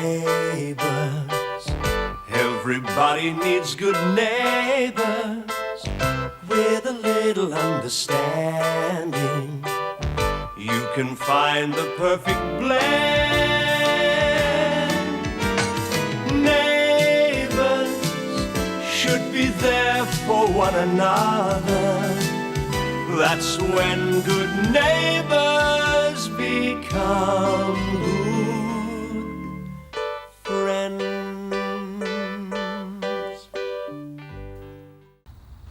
Neighbours, everybody needs good neighbours with a little understanding. You can find the perfect blend. Neighbours should be there for one another. That's when good neighbours become good friends.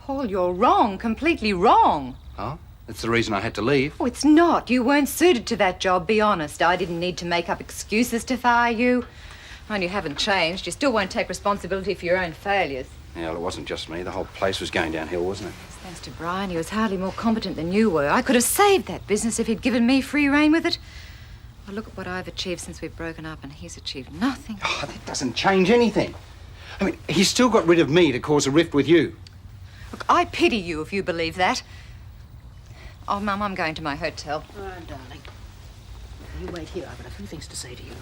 Paul, you're wrong, completely wrong. Oh? That's the reason I had to leave. Oh, it's not. You weren't suited to that job, be honest. I didn't need to make up excuses to fire you. And you haven't changed. You still won't take responsibility for your own failures. Yeah, well, it wasn't just me. The whole place was going downhill, wasn't it? Thanks to Brian, he was hardly more competent than you were. I could have saved that business if he'd given me free rein with it. Well, look at what I've achieved since we've broken up, and he's achieved nothing. Oh, that doesn't change anything. I mean, he's still got rid of me to cause a rift with you. Look, I pity you if you believe that. Oh, Mum, I'm going to my hotel. Oh, darling. You wait here. I've got a few things to say to you.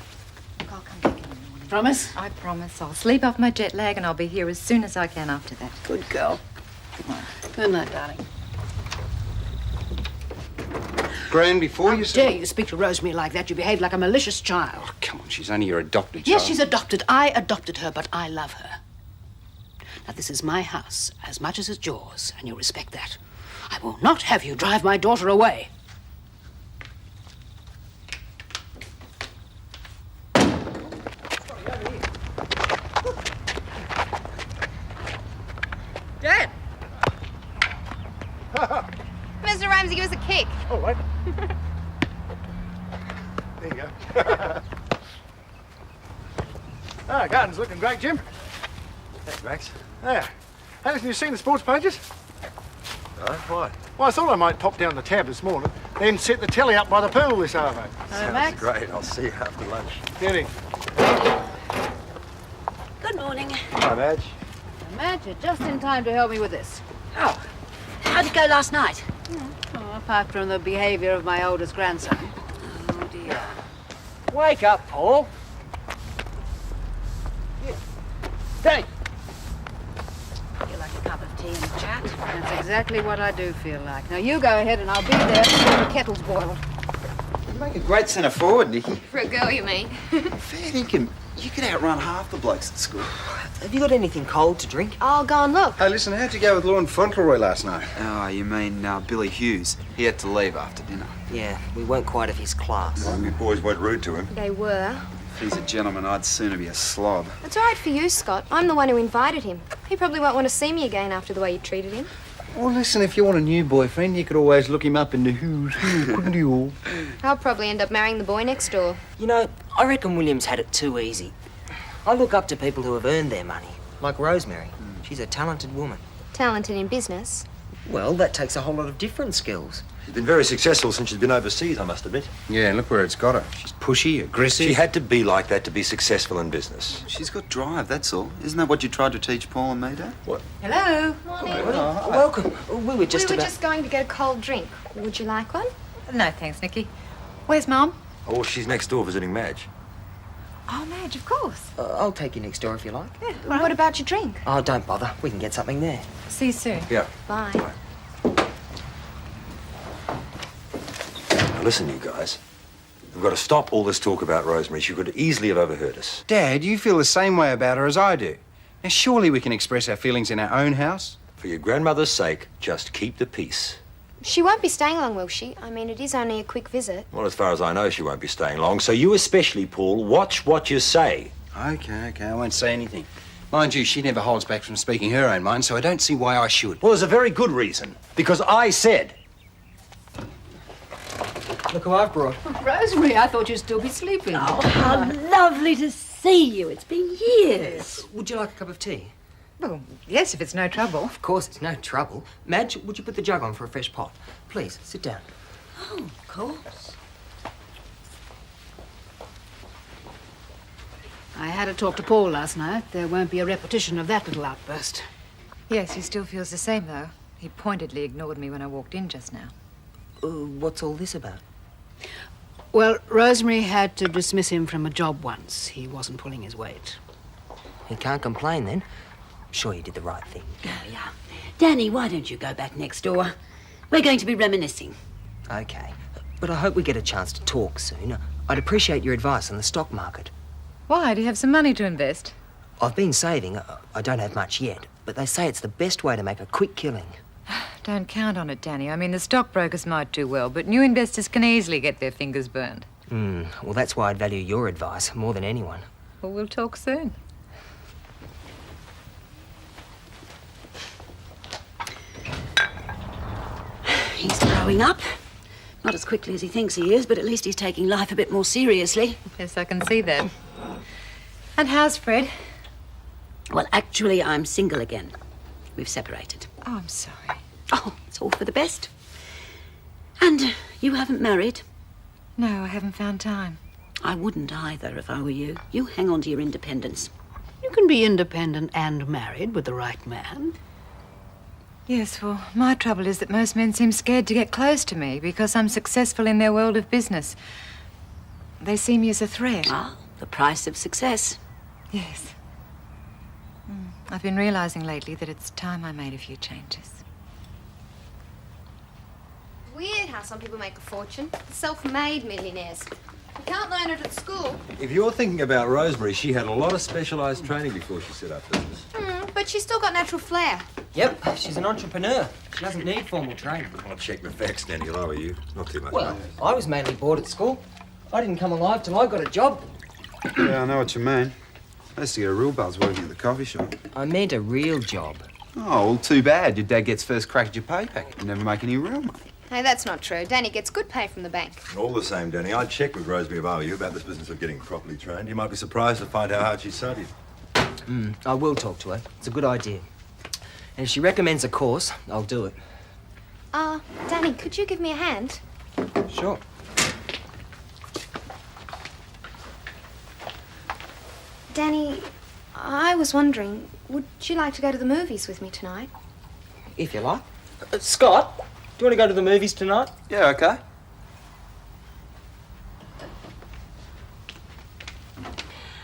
Look, I'll come back in the morning. Promise? I promise. I'll sleep off my jet lag and I'll be here as soon as I can after that. Good girl. Good night, darling. Gran, before you... How dare you speak to Rosemary like that? You behave like a malicious child. Oh, come on, she's only your adopted child. Yes, she's adopted. I adopted her, but I love her. Now, this is my house as much as it's yours, and you respect that. I will not have you drive my daughter away. Dad! Mr. Ramsay, give us a kick. All right. There you go. Garden's looking great, Jim. Thanks, Max. Yeah. Hey, listen, you seen the sports pages? No, why? Well, I thought I might pop down the tab this morning, then set the telly up by the pool this arvo. Sounds Max? great. I'll see you after lunch. Get in. Good morning. Hi, Madge. Madge, you're just in time to help me with this. Oh, how'd it go last night? Oh, apart from the behaviour of my oldest grandson. Oh, dear. Wake up, Paul. Hey. You like a cup of tea and a chat? That's exactly what I do feel like. Now, you go ahead and I'll be there before the kettle's boiled. You make a great centre forward, Nikki. For a girl, you mean? Fair dinkum. You could outrun half the blokes at school. Have you got anything cold to drink? I'll go and look. Hey, listen, how'd you go with Lord Fauntleroy last night? Oh, you mean Billy Hughes? He had to leave after dinner. Yeah, we weren't quite of his class. Well, you boys weren't rude to him. They were. If he's a gentleman, I'd sooner be a slob. It's all right for you, Scott. I'm the one who invited him. He probably won't want to see me again after the way you treated him. Well, listen, if you want a new boyfriend, you could always look him up in the who's who, couldn't you? I'll probably end up marrying the boy next door. You know, I reckon William's had it too easy. I look up to people who have earned their money, like Rosemary. She's a talented woman. Talented in business. Well, that takes a whole lot of different skills. She's been very successful since she's been overseas, I must admit. Yeah, look where it's got her. She's pushy, aggressive. She had to be like that to be successful in business. She's got drive, that's all. Isn't that what you tried to teach Paul and me, Dad? What? Hello. Welcome. We were just going to get a cold drink. Would you like one? No, thanks, Nikki. Where's Mum? Oh, she's next door visiting Madge. Oh, Madge, of course. I'll take you next door if you like. Yeah, Well, what about your drink? Oh, don't bother. We can get something there. See you soon. Yeah. Bye. Now listen, you guys. We've got to stop all this talk about Rosemary. She could easily have overheard us. Dad, you feel the same way about her as I do. Now, surely we can express our feelings in our own house. For your grandmother's sake, just keep the peace. She won't be staying long, will she? I mean, it is only a quick visit. Well, as far as I know, she won't be staying long. So you especially, Paul, watch what you say. Okay, I won't say anything. Mind you, she never holds back from speaking her own mind, so I don't see why I should. Well, there's a very good reason. Because I said. Look who I've brought. Rosemary, I thought you'd still be sleeping. Oh, how lovely to see you. It's been years. Would you like a cup of tea? Well, yes, if it's no trouble. Of course, it's no trouble. Madge, would you put the jug on for a fresh pot? Please, sit down. Oh, of course. I had a talk to Paul last night. There won't be a repetition of that little outburst. Yes, he still feels the same, though. He pointedly ignored me when I walked in just now. What's all this about? Well, Rosemary had to dismiss him from a job once. He wasn't pulling his weight. He can't complain then. I'm sure you did the right thing. Oh, yeah. Danny, why don't you go back next door? We're going to be reminiscing. Okay. But I hope we get a chance to talk soon. I'd appreciate your advice on the stock market. Why? Do you have some money to invest? I've been saving. I don't have much yet, but they say it's the best way to make a quick killing. Don't count on it, Danny. I mean, the stockbrokers might do well, but new investors can easily get their fingers burned. Well, that's why I'd value your advice more than anyone. Well, we'll talk soon. He's growing up. Not as quickly as he thinks he is, but at least he's taking life a bit more seriously. Yes, I can see that. And how's Fred? Well, actually, I'm single again. We've separated. Oh, I'm sorry. Oh, it's all for the best. And you haven't married? No, I haven't found time. I wouldn't either if I were you. You hang on to your independence. You can be independent and married with the right man. Yes, well, my trouble is that most men seem scared to get close to me because I'm successful in their world of business. They see me as a threat. Ah, the price of success. Yes. I've been realizing lately that it's time I made a few changes. Weird how some people make a fortune. Self-made millionaires. You can't learn it at school. If you're thinking about Rosemary, she had a lot of specialised training before she set up business. But she's still got natural flair. Yep, she's an entrepreneur. She doesn't need formal training. I'll check my facts, Danny, if I were you. Not too much. Well, I was mainly bored at school. I didn't come alive till I got a job. Yeah, I know what you mean. I used to get a real buzz working at the coffee shop. I meant a real job. Oh, well, too bad. Your dad gets first crack at your pay packet and never make any real money. Hey, that's not true. Danny gets good pay from the bank. All the same, Danny, I'd check with Rosemary if I were you about this business of getting properly trained. You might be surprised to find how hard she studied. I will talk to her. It's a good idea. And if she recommends a course, I'll do it. Danny, could you give me a hand? Sure. Danny, I was wondering, would you like to go to the movies with me tonight? If you like. Scott, do you want to go to the movies tonight? Yeah, okay.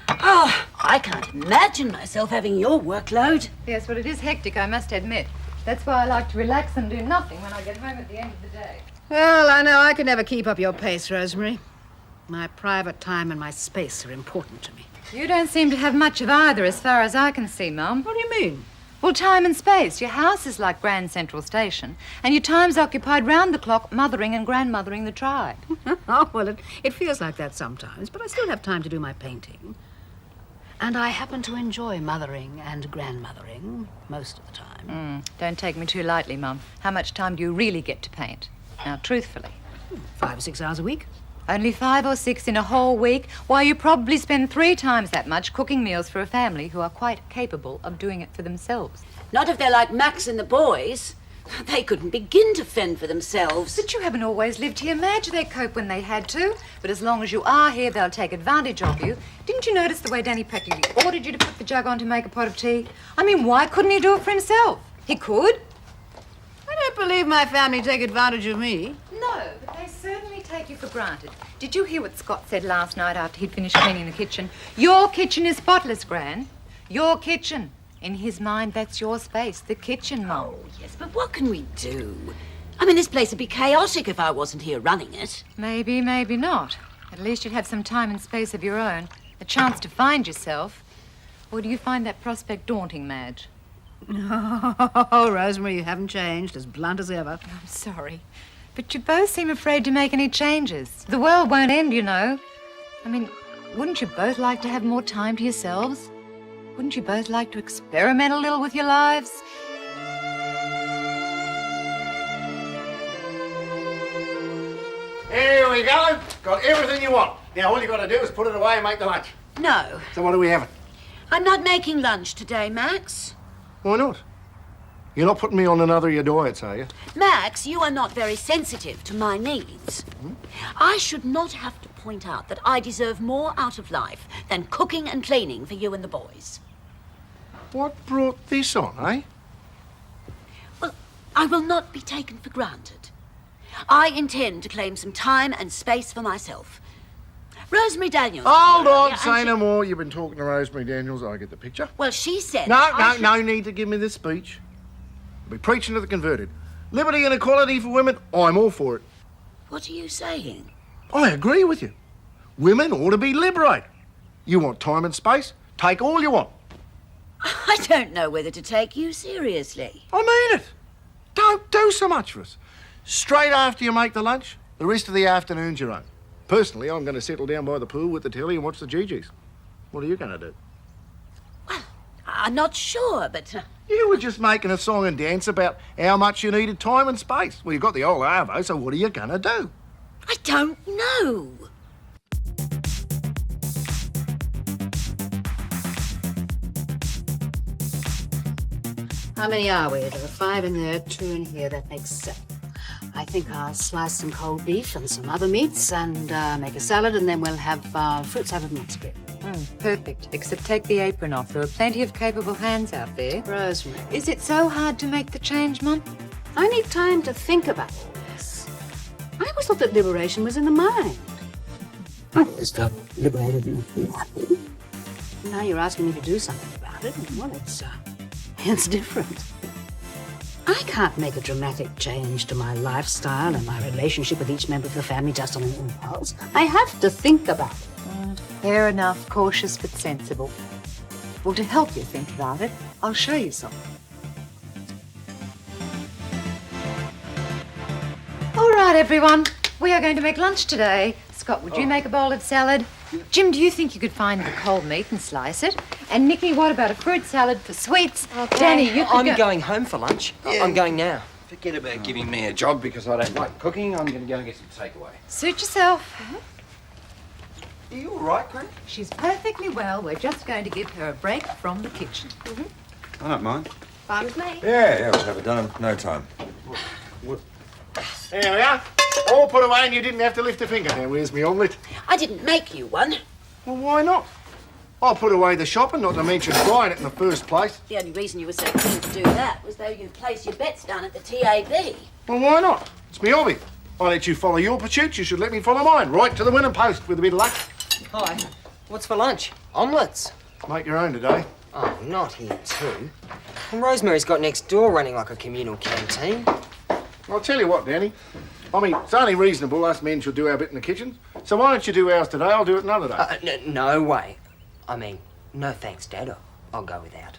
Oh, I can't imagine myself having your workload. Yes, well, it is hectic, I must admit. That's why I like to relax and do nothing when I get home at the end of the day. Well, I know I could never keep up your pace, Rosemary. My private time and my space are important to me. You don't seem to have much of either as far as I can see, Mum. What do you mean? Well, time and space. Your house is like Grand Central Station, and your time's occupied round the clock mothering and grandmothering the tribe. Oh, well, it feels like that sometimes, but I still have time to do my painting. And I happen to enjoy mothering and grandmothering most of the time. Don't take me too lightly, Mum. How much time do you really get to paint? Now, truthfully. 5 or 6 hours a week. Only 5 or 6 in a whole week? Why, you probably spend 3 times that much cooking meals for a family who are quite capable of doing it for themselves. Not if they're like Max and the boys. They couldn't begin to fend for themselves. But you haven't always lived here, Madge. They cope when they had to. But as long as you are here, they'll take advantage of you. Didn't you notice the way Danny practically ordered you to put the jug on to make a pot of tea? I mean, why couldn't he do it for himself? He could. I don't believe my family take advantage of me. No, but they certainly take you for granted. Did you hear what Scott said last night after he'd finished cleaning the kitchen? Your kitchen is spotless, Gran. Your kitchen. In his mind, that's your space, the kitchen, Mum. Oh, yes, but what can we do? I mean, this place would be chaotic if I wasn't here running it. Maybe, maybe not. At least you'd have some time and space of your own, a chance to find yourself. Or do you find that prospect daunting, Madge? Oh, Rosemary, you haven't changed, as blunt as ever. I'm sorry, but you both seem afraid to make any changes. The world won't end, you know. I mean, wouldn't you both like to have more time to yourselves? Wouldn't you both like to experiment a little with your lives? Here we go. Got everything you want. Now, all you got to do is put it away and make the lunch. No, So what are we having? I'm not making lunch today, Max. Why not? You're not putting me on another of your diets, are you? Max, you are not very sensitive to my needs. I should not have to point out that I deserve more out of life than cooking and cleaning for you and the boys. What brought this on, eh? Well, I will not be taken for granted. I intend to claim some time and space for myself. Rosemary Daniels. Hold on, Yeah, say and no more. You've been talking to Rosemary Daniels. I get the picture. Well, she said... No need to give me this speech. I'll be preaching to the converted. Liberty and equality for women, I'm all for it. What are you saying? I agree with you. Women ought to be liberated. You want time and space? Take all you want. I don't know whether to take you seriously. I mean it. Don't do so much for us. Straight after you make the lunch, the rest of the afternoon's your own. Personally, I'm going to settle down by the pool with the telly and watch the GGs. What are you going to do? Well, I'm not sure, but... You were just making a song and dance about how much you needed time and space. Well, you've got the old arvo, so what are you going to do? I don't know. How many are we? There are 5 in there, 2 in here. That makes 7. I think I'll slice some cold beef and some other meats and make a salad, and then we'll have fruit salad and ice cream. Perfect. Except take the apron off. There are plenty of capable hands out there. Rosemary. Is it so hard to make the change, Mum? I need time to think about all this. I always thought that liberation was in the mind. I always felt liberated and happy. Now you're asking me to do something about it. Well, it's different. I can't make a dramatic change to my lifestyle and my relationship with each member of the family just on an impulse. I have to think about it. Fair enough. Cautious but sensible. Well, to help you think about it, I'll show you something. All right, everyone. We are going to make lunch today. Scott, would you make a bowl of salad? Jim, do you think you could find the cold meat and slice it? And Nikki, what about a fruit salad for sweets? Okay. Danny, you could I'm going home for lunch. Yeah. I'm going now. Forget about giving me a job because I don't like cooking. I'm going to go and get some takeaway. Suit yourself. Are you all right, Clarke? She's perfectly well. We're just going to give her a break from the kitchen. I don't mind. Fine with me. Yeah, we'll have it done in no time. There we are. All put away and you didn't have to lift a finger. Now, where's my omelette? I didn't make you one. Well, why not? I put away the shopping, not to mention frying it in the first place. The only reason you were so keen to do that was though you placed your bets down at the TAB. Well, why not? It's my hobby. I let you follow your pursuits, you should let me follow mine. Right to the winning post with a bit of luck. Hi. What's for lunch? Omelettes? Make your own today. Oh, not here too. And Rosemary's got next door running like a communal canteen. I'll tell you what, Danny. I mean, it's only reasonable us men should do our bit in the kitchen. So why don't you do ours today? I'll do it another day. No way. I mean, no thanks, Dad. I'll go without.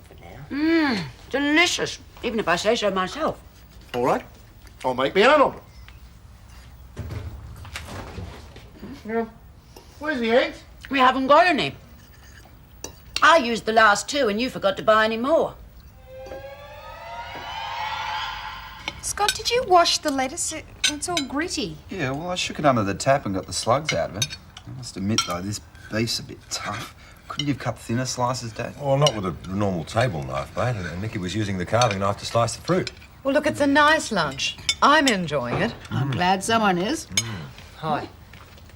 For now. Delicious, even if I say so myself. All right. I'll make my own omelette. Yeah. Where's the eggs? We haven't got any. I used the last 2 and you forgot to buy any more. Scott, did you wash the lettuce? It's all gritty. Yeah, well, I shook it under the tap and got the slugs out of it. I must admit, though, this beef's a bit tough. Couldn't you have cut thinner slices, Dad? Well, not with a normal table knife, mate. And Nikki was using the carving knife to slice the fruit. Well, look, it's a nice lunch. I'm enjoying it. I'm glad someone is. Hi.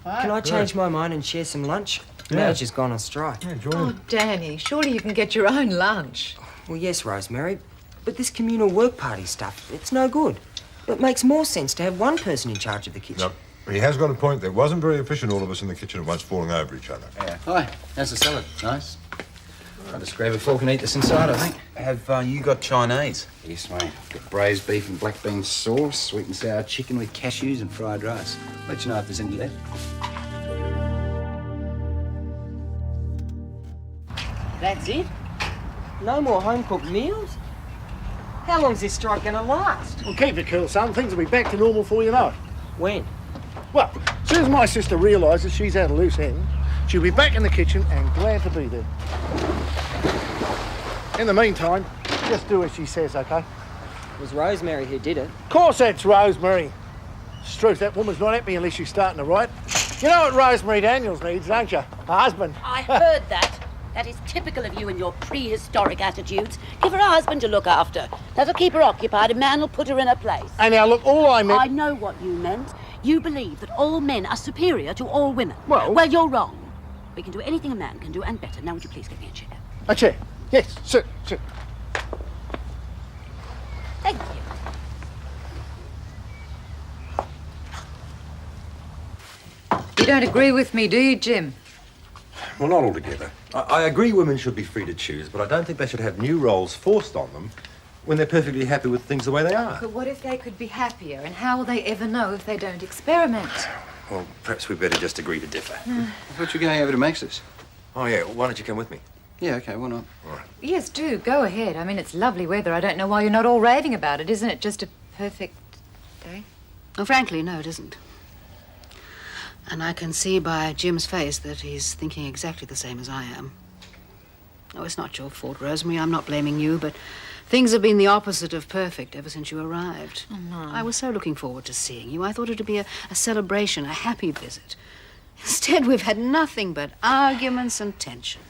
Can I change my mind and share some lunch? The manager's gone on strike. Yeah, join Oh, Danny, surely you can get your own lunch. Well, yes, Rosemary, but this communal work party stuff, it's no good. It makes more sense to have one person in charge of the kitchen. No, he has got a point. There wasn't very efficient, all of us in the kitchen at once falling over each other. Yeah. Hi. How's the salad? Nice. I'll just grab a fork and eat this inside, I think. Have you got Chinese? Yes, mate. Got braised beef and black bean sauce, sweet and sour chicken with cashews and fried rice. Let you know if there's any left. That's it? No more home-cooked meals? How long's this strike going to last? Well, keep it cool, son. Things will be back to normal before you know it. When? Well, as soon as my sister realises she's had a loose end, she'll be back in the kitchen and glad to be there. In the meantime, just do as she says, OK? It was Rosemary who did it. Of course that's Rosemary. It's true, that woman's not happy unless she's starting to write. You know what Rosemary Daniels needs, don't you? A husband. I heard that. That is typical of you and your prehistoric attitudes. Give her a husband to look after. That'll keep her occupied. A man will put her in her place. And now, look, all I meant... I know what you meant. You believe that all men are superior to all women. Well, you're wrong. We can do anything a man can do and better. Now, would you please get me a chair? A chair? Yes, sit. Thank you. don't agree with me, do you, Jim? Well, not altogether. I agree women should be free to choose, but I don't think they should have new roles forced on them when they're perfectly happy with things the way they are. But what if they could be happier, and how will they ever know if they don't experiment? Well, perhaps we'd better just agree to differ. I thought you were going over to Max's. Oh, yeah. Well, why don't you come with me? Yeah, okay, why not? All right. Yes, do. Go ahead. I mean, it's lovely weather. I don't know why you're not all raving about it. Isn't it just a perfect day? Well, frankly, no, it isn't. And I can see by Jim's face that he's thinking exactly the same as I am. Oh, it's not your fault, Rosemary. I'm not blaming you, but things have been the opposite of perfect ever since you arrived. Oh, Mum. I was so looking forward to seeing you. I thought it would be a celebration, a happy visit. Instead, we've had nothing but arguments and tension.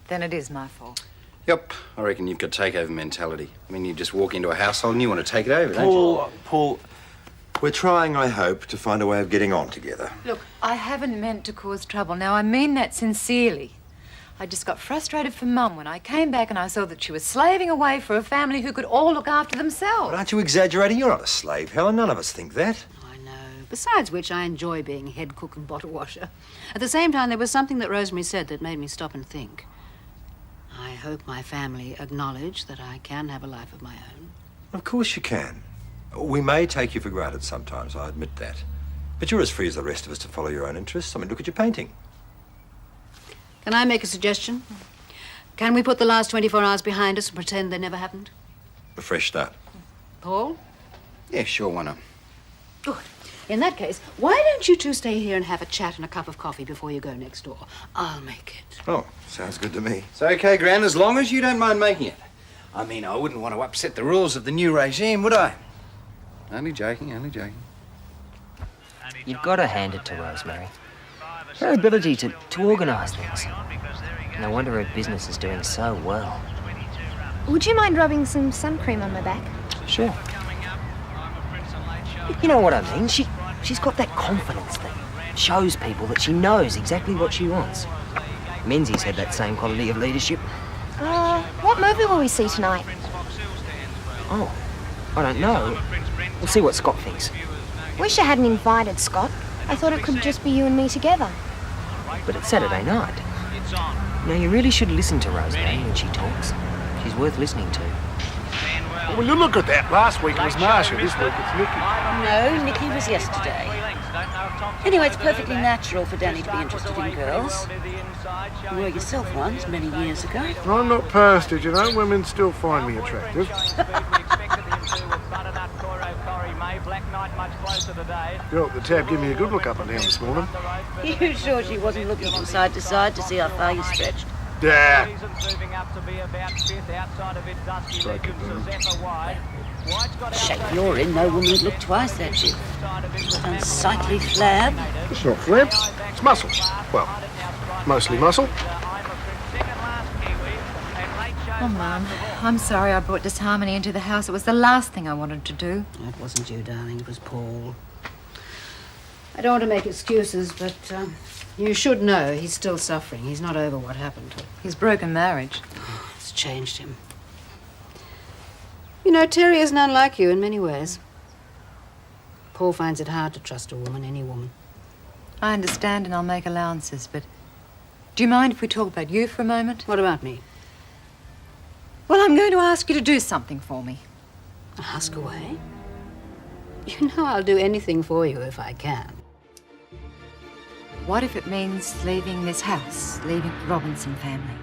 Then it is my fault. Yep, I reckon you've got takeover mentality. I mean, you just walk into a household and you want to take it over, don't you? Paul, we're trying, I hope, to find a way of getting on together. Look, I haven't meant to cause trouble. Now, I mean that sincerely. I just got frustrated for Mum when I came back and I saw that she was slaving away for a family who could all look after themselves. But aren't you exaggerating? You're not a slave, Helen. None of us think that. I know. Besides which, I enjoy being head cook and bottle washer. At the same time, there was something that Rosemary said that made me stop and think. I hope my family acknowledge that I can have a life of my own. Of course you can. We may take you for granted sometimes, I admit that. But you're as free as the rest of us to follow your own interests. I mean, look at your painting. Can I make a suggestion? Can we put the last 24 hours behind us and pretend they never happened? A fresh start. Paul? Yeah, sure, why not? Good. In that case, why don't you two stay here and have a chat and a cup of coffee before you go next door? I'll make it. Oh, sounds good to me. It's okay, Gran, as long as you don't mind making it. I mean, I wouldn't want to upset the rules of the new regime, would I? Only joking, only joking. You've got to hand it to Rosemary. Her ability to organise things. No wonder her business is doing so well. Would you mind rubbing some sun cream on my back? Sure. You know what I mean? She's got that confidence that shows people that she knows exactly what she wants. Menzies had that same quality of leadership. What movie will we see tonight? Oh, I don't know. We'll see what Scott thinks. Wish I hadn't invited Scott. I thought it could just be you and me together. But it's Saturday night. Now, you really should listen to Rosemary when she talks. She's worth listening to. Well, you look at that. Last week it was Marcia, this week it's Nikki. No, Nikki was yesterday. Anyway, it's perfectly natural for Danny to be interested in girls. You were yourself once, many years ago. I'm not past it, you know. Women still find me attractive. Girl at the tab gave me a good look up and down this morning. You sure she wasn't looking from side to see how far you stretched? Yeah. Shape you're in, no woman would look twice at you. Unsightly flab. It's not flab, it's muscle. Well, mostly muscle. Oh, Mum, I'm sorry I brought disharmony into the house. It was the last thing I wanted to do. It wasn't you, darling. It was Paul. I don't want to make excuses, but you should know he's still suffering. He's not over what happened. His broken marriage. It's changed him. You know, Terry isn't unlike you in many ways. Paul finds it hard to trust a woman, any woman. I understand and I'll make allowances, but do you mind if we talk about you for a moment? What about me? Well, I'm going to ask you to do something for me. Ask away? You know I'll do anything for you if I can. What if it means leaving this house, leaving the Robinson family?